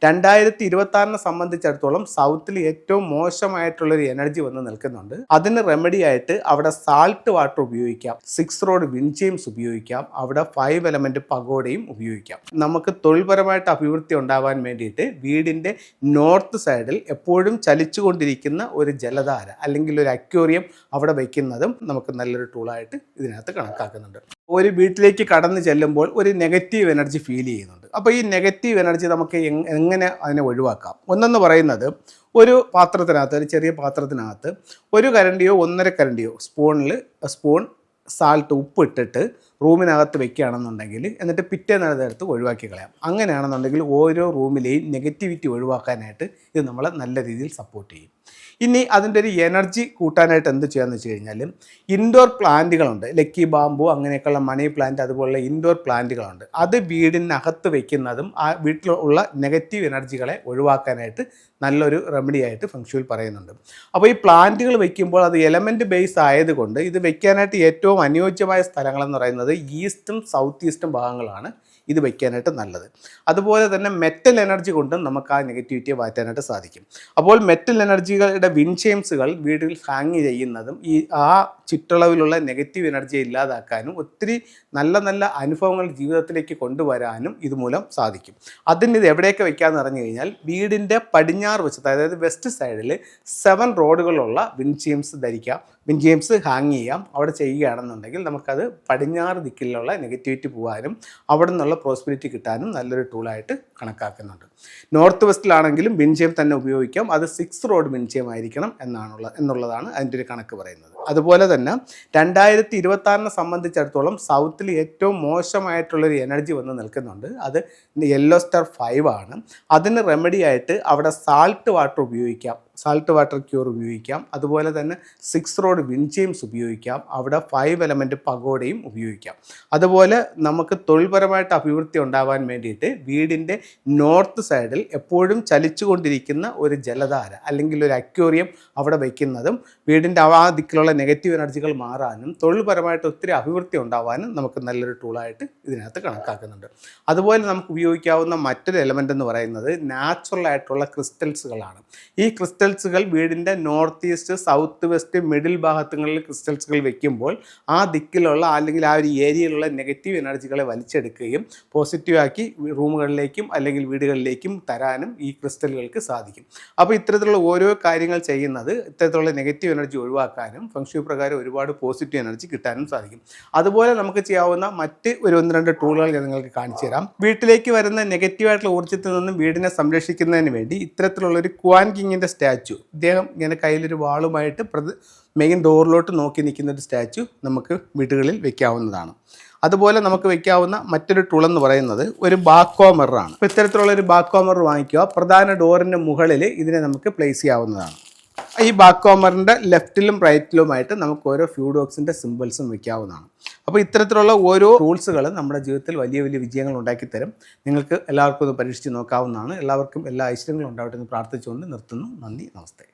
2026 സംബന്ധിച്ചിടത്തോളം സൗത്തിൽ ഏറ്റവും മോശമായിട്ടുള്ളൊരു എനർജി വന്ന് നിൽക്കുന്നുണ്ട്. അതിന് റെമഡി ആയിട്ട് അവിടെ സാൾട്ട് വാട്ടർ ഉപയോഗിക്കാം, 6 റോഡ് വിൻചെയിംസ് ഉപയോഗിക്കാം, അവിടെ 5 എലമെന്റ് പഗോഡയും ഉപയോഗിക്കാം. നമുക്ക് തൊഴിൽപരമായിട്ട് അഭിവൃദ്ധി ഉണ്ടാവാൻ വേണ്ടിയിട്ട് വീടിൻ്റെ നോർത്ത് സൈഡിൽ എപ്പോഴും ചലിച്ചുകൊണ്ടിരിക്കുന്ന ഒരു ജലധാര അല്ലെങ്കിൽ ഒരു അക്വേറിയം അവിടെ വയ്ക്കുന്നതും നമുക്ക് നല്ലൊരു ടൂളായിട്ട് ഇതിനകത്ത് കണക്കാക്കുന്നുണ്ട്. ഒരു വീട്ടിലേക്ക് കടന്നു ചെല്ലുമ്പോൾ ഒരു നെഗറ്റീവ് എനർജി ഫീൽ ചെയ്യുന്നുണ്ട്. അപ്പോൾ ഈ നെഗറ്റീവ് എനർജി നമുക്ക് എങ്ങനെ അതിനെ ഒഴിവാക്കാം? ഒന്നെന്ന് പറയുന്നത്, ഒരു പാത്രത്തിനകത്ത്, ഒരു ചെറിയ പാത്രത്തിനകത്ത് ഒരു കരണ്ടിയോ 1.5 കരണ്ടിയോ സ്പൂൺ സാൾട്ട് ഉപ്പിട്ടിട്ട് റൂമിനകത്ത് വെക്കുകയാണെന്നുണ്ടെങ്കിൽ എന്നിട്ട് പിറ്റേന്നെടുത്ത് ഒഴിവാക്കി കളയാം. അങ്ങനെയാണെന്നുണ്ടെങ്കിൽ ഓരോ റൂമിലെയും നെഗറ്റിവിറ്റി ഒഴിവാക്കാനായിട്ട് ഇത് നമ്മളെ നല്ല രീതിയിൽ സപ്പോർട്ട് ചെയ്യും. ഇനി അതിൻ്റെ ഒരു എനർജി കൂട്ടാനായിട്ട് എന്ത് ചെയ്യാന്ന് വെച്ച് കഴിഞ്ഞാൽ, ഇൻഡോർ പ്ലാന്റുകളുണ്ട്, ലക്കി ബാമ്പു അങ്ങനെയൊക്കെയുള്ള മണി പ്ലാന്റ്, അതുപോലുള്ള ഇൻഡോർ പ്ലാന്റുകളുണ്ട്. അത് വീടിനകത്ത് വയ്ക്കുന്നതും ആ വീട്ടിലുള്ള നെഗറ്റീവ് എനർജികളെ ഒഴിവാക്കാനായിട്ട് നല്ലൊരു റെമഡി ആയിട്ട് ഫെങ്ഷുയിൽ പറയുന്നുണ്ട്. അപ്പോൾ ഈ പ്ലാന്റുകൾ വയ്ക്കുമ്പോൾ അത് എലമെൻറ്റ് ബേസ് ആയതുകൊണ്ട് ഇത് വയ്ക്കാനായിട്ട് ഏറ്റവും അനുയോജ്യമായ സ്ഥലങ്ങളെന്ന് പറയുന്നത് ഈസ്റ്റും സൗത്ത് ഈസ്റ്റും ഭാഗങ്ങളാണ് ഇത് വയ്ക്കാനായിട്ട് നല്ലത്. അതുപോലെ തന്നെ മെറ്റൽ എനർജി കൊണ്ടും നമുക്ക് ആ നെഗറ്റിവിറ്റിയെ മാറ്റാനായിട്ട് സാധിക്കും. അപ്പോൾ മെറ്റൽ എനർജികളുടെ വിൻചെയിംസുകൾ വീട്ടിൽ ഹാങ് ചെയ്യുന്നതും ആ ചുറ്റളവിലുള്ള നെഗറ്റീവ് എനർജിയെ ഇല്ലാതാക്കാനും ഒത്തിരി നല്ല നല്ല അനുഭവങ്ങൾ ജീവിതത്തിലേക്ക് കൊണ്ടുവരാനും ഇതുമൂലം സാധിക്കും. ഇത് എവിടെയൊക്കെ വയ്ക്കാമെന്ന് പറഞ്ഞു കഴിഞ്ഞാൽ, വീടിൻ്റെ പടിഞ്ഞാറ് വശത്ത്, അതായത് വെസ്റ്റ് സൈഡിൽ 7 റോഡുകളുള്ള വിൻചെയിംസ് ഹാങ് ചെയ്യാം. അവിടെ ചെയ്യുകയാണെന്നുണ്ടെങ്കിൽ നമുക്കത് പടിഞ്ഞാറ് ദിക്കിലുള്ള നെഗറ്റിവിറ്റി പോകാനും അവിടെ നിന്നുള്ള പ്രോസ്പെരിറ്റി കിട്ടാനും നല്ലൊരു ടൂളായിട്ട് കണക്കാക്കുന്നുണ്ട്. നോർത്ത് വെസ്റ്റിലാണെങ്കിലും വിൻചെയിം തന്നെ ഉപയോഗിക്കാം. അത് 6 റോഡ് വിൻചെയിം ആയിരിക്കണം എന്നുള്ളതാണ് അതിൻ്റെ ഒരു കണക്ക് പറയുന്നത്. അതുപോലെ തന്നെ 2026 സംബന്ധിച്ചിടത്തോളം സൗത്തിൽ ഏറ്റവും മോശമായിട്ടുള്ളൊരു എനർജി വന്ന് നിൽക്കുന്നുണ്ട്. അത് യെല്ലോ സ്റ്റാർ 5 ആണ്. അതിന് റെമഡി ആയിട്ട് അവിടെ സാൾട്ട് വാട്ടർ ഉപയോഗിക്കാം, സാൾട്ട് വാട്ടർ ക്യൂർ ഉപയോഗിക്കാം. അതുപോലെ തന്നെ 6 റോഡ് വിൻചെയിംസ് ഉപയോഗിക്കാം. അവിടെ 5 എലമെന്റ് പഗോഡയും ഉപയോഗിക്കാം. അതുപോലെ നമുക്ക് തൊഴിൽപരമായിട്ട് അഭിവൃദ്ധി ഉണ്ടാവാൻ വേണ്ടിയിട്ട് വീടിൻ്റെ നോർത്ത് സൈഡിൽ എപ്പോഴും ചലിച്ചുകൊണ്ടിരിക്കുന്ന ഒരു ജലധാര അല്ലെങ്കിൽ ഒരു അക്വേറിയം അവിടെ വയ്ക്കുന്നതും വീടിൻ്റെ ആ ദിക്കിലുള്ള നെഗറ്റീവ് എനർജികൾ മാറാനും തൊഴിൽപരമായിട്ട് ഒത്തിരി അഭിവൃദ്ധി ഉണ്ടാവാനും നമുക്ക് നല്ലൊരു ടൂളായിട്ട് ഇതിനകത്ത് കണക്കാക്കുന്നുണ്ട്. അതുപോലെ നമുക്ക് ഉപയോഗിക്കാവുന്ന മറ്റൊരു എലമെൻ്റ് എന്ന് പറയുന്നത് നാച്ചുറൽ ആയിട്ടുള്ള ക്രിസ്റ്റൽസുകളാണ്. ഈ ക്രിസ്റ്റൽസുകൾ വീടിൻ്റെ north east, south west, middle ഭാഗത്തുകളിൽ ക്രിസ്റ്റൽസുകൾ വെക്കുമ്പോൾ ആ ദിക്കിലുള്ള അല്ലെങ്കിൽ ആ ഒരു ഏരിയയിലുള്ള നെഗറ്റീവ് എനർജികളെ വലിച്ചെടുക്കുകയും പോസിറ്റീവാക്കി റൂമുകളിലേക്കും അല്ലെങ്കിൽ വീടുകളിലേക്കും തരാനും ഈ ക്രിസ്റ്റലുകൾക്ക് സാധിക്കും. അപ്പോൾ ഇത്തരത്തിലുള്ള ഓരോ കാര്യങ്ങൾ ചെയ്യുന്നത് ഇത്തരത്തിലുള്ള നെഗറ്റീവ് എനർജി ഒഴിവാക്കാനും ഫെങ്ഷുയി പ്രകാരം ഒരുപാട് പോസിറ്റീവ് എനർജി കിട്ടാനും സാധിക്കും. അതുപോലെ നമുക്ക് ചെയ്യാവുന്ന മറ്റ് 1-2 ടൂളുകൾ ഞാൻ നിങ്ങൾക്ക് കാണിച്ചു തരാം. വീട്ടിലേക്ക് വരുന്ന നെഗറ്റീവായിട്ടുള്ള ഊർജ്ജത്തിൽ നിന്നും വീടിനെ സംരക്ഷിക്കുന്നതിന് വേണ്ടി ഇത്തരത്തിലുള്ളൊരു ക്വാൻ കിങ്ങിൻ്റെ സ്റ്റാച്ചു, ഇദ്ദേഹം ഇങ്ങനെ കയ്യിലൊരു വാളുമായിട്ട് മെയിൻ ഡോറിലോട്ട് നോക്കി നിൽക്കുന്ന ഒരു സ്റ്റാച്ചു നമുക്ക് വീടുകളിൽ വെക്കാവുന്നതാണ്. അതുപോലെ നമുക്ക് വെക്കാവുന്ന മറ്റൊരു ടൂൾ എന്ന് പറയുന്നത് ഒരു ബാക്കോ മിററാണ്. അപ്പോൾ ഇത്തരത്തിലുള്ളൊരു ബാക്കോ മിറർ വാങ്ങിക്കുക. പ്രധാന ഡോറിൻ്റെ മുകളിൽ ഇതിനെ നമുക്ക് പ്ലേസ് ചെയ്യാവുന്നതാണ്. ഈ ബാക്കോ മിററിൻ്റെ ലെഫ്റ്റിലും റൈറ്റിലുമായിട്ട് നമുക്ക് ഓരോ ഫ്യൂഡോക്സിൻ്റെ സിമ്പിൾസും വെക്കാവുന്നതാണ്. അപ്പോൾ ഇത്തരത്തിലുള്ള ഓരോ ടൂൾസുകൾ നമ്മുടെ ജീവിതത്തിൽ വലിയ വലിയ വിജയങ്ങൾ ഉണ്ടാക്കിത്തരും. നിങ്ങൾക്ക് എല്ലാവർക്കും ഒന്ന് പരീക്ഷിച്ച് നോക്കാവുന്നതാണ്. എല്ലാവർക്കും എല്ലാ ഐശ്വര്യങ്ങളും ഉണ്ടാവട്ടെ എന്ന് പ്രാർത്ഥിച്ചുകൊണ്ട് നിർത്തുന്നു. നന്ദി, നമസ്തേ.